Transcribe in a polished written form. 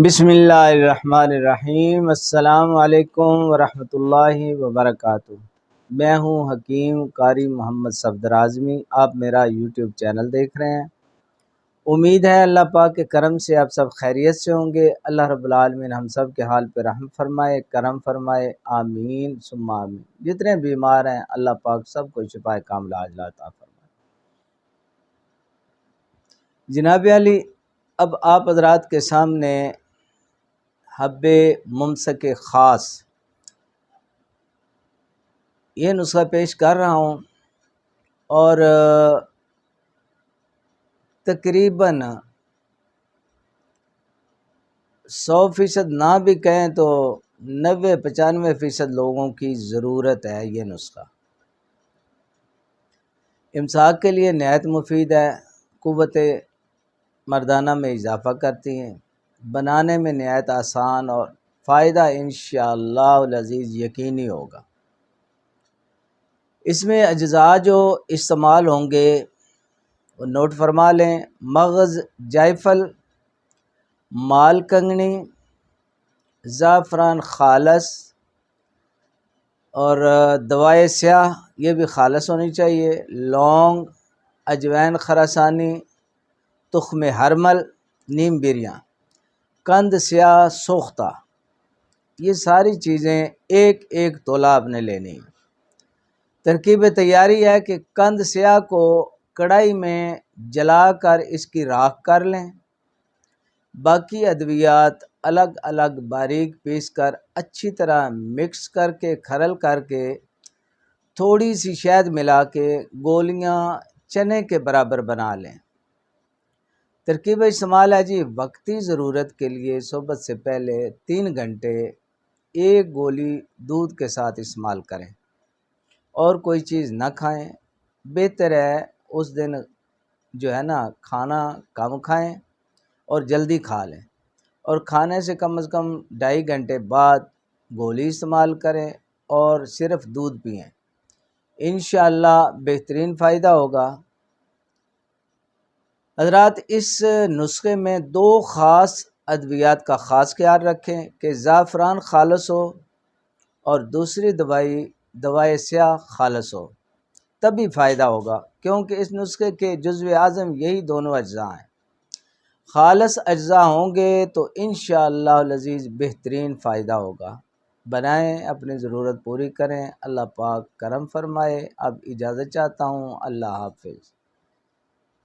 بسم اللہ الرحمن الرحیم۔ السلام علیکم ورحمۃ اللہ وبرکاتہ۔ میں ہوں حکیم قاری محمد صفدر اعظمی۔ آپ میرا یوٹیوب چینل دیکھ رہے ہیں۔ امید ہے اللہ پاک کے کرم سے آپ سب خیریت سے ہوں گے۔ اللہ رب العالمین ہم سب کے حال پہ رحم فرمائے، کرم فرمائے، آمین ثم آمین۔ جتنے بیمار ہیں اللہ پاک سب کو شفا کاملہ عاجلہ عطا فرمائے۔ جناب علی، اب آپ حضرات کے سامنے حب ممسک خاص یہ نسخہ پیش کر رہا ہوں، اور تقریباً 100% نہ بھی کہیں تو 90-95% لوگوں کی ضرورت ہے۔ یہ نسخہ امساک کے لیے نہایت مفید ہے، قوت مردانہ میں اضافہ کرتی ہیں، بنانے میں نہایت آسان، اور فائدہ انشاءاللہ العزیز یقینی ہوگا۔ اس میں اجزاء جو استعمال ہوں گے وہ نوٹ فرما لیں۔ مغز، جائفل، مال کنگنی، زعفران خالص، اور دوائے سیاہ یہ بھی خالص ہونی چاہیے، لونگ، اجوین خراسانی، تخم ہرمل، نیم بریاں، قند سیاہ سوختہ، یہ ساری چیزیں ایک ایک تولہ آپ نے لینی ہے۔ ترکیب تیاری ہے کہ قند سیاہ کو کڑھائی میں جلا کر اس کی راکھ کر لیں، باقی ادویات الگ الگ باریک پیس کر اچھی طرح مکس کر کے کھرل کر کے تھوڑی سی شہد ملا کے گولیاں چنے کے برابر بنا لیں۔ ترکیب استعمال ہے جی، وقتی ضرورت کے لیے صبح سے پہلے 3 گھنٹے ایک گولی دودھ کے ساتھ استعمال کریں، اور کوئی چیز نہ کھائیں۔ بہتر ہے اس دن جو ہے نا کھانا کم کھائیں اور جلدی کھا لیں، اور کھانے سے کم از کم 2.5 گھنٹے بعد گولی استعمال کریں اور صرف دودھ پئیں۔ انشاءاللہ بہترین فائدہ ہوگا۔ حضرات، اس نسخے میں 2 خاص ادویات کا خاص خیال رکھیں کہ زعفران خالص ہو اور دوسری دوائے سیاہ خالص ہو، تبھی فائدہ ہوگا، کیونکہ اس نسخے کے جزو اعظم یہی دونوں اجزاء ہیں۔ خالص اجزاء ہوں گے تو انشاءاللہ العزیز بہترین فائدہ ہوگا۔ بنائیں، اپنی ضرورت پوری کریں، اللہ پاک کرم فرمائے۔ اب اجازت چاہتا ہوں، اللہ حافظ۔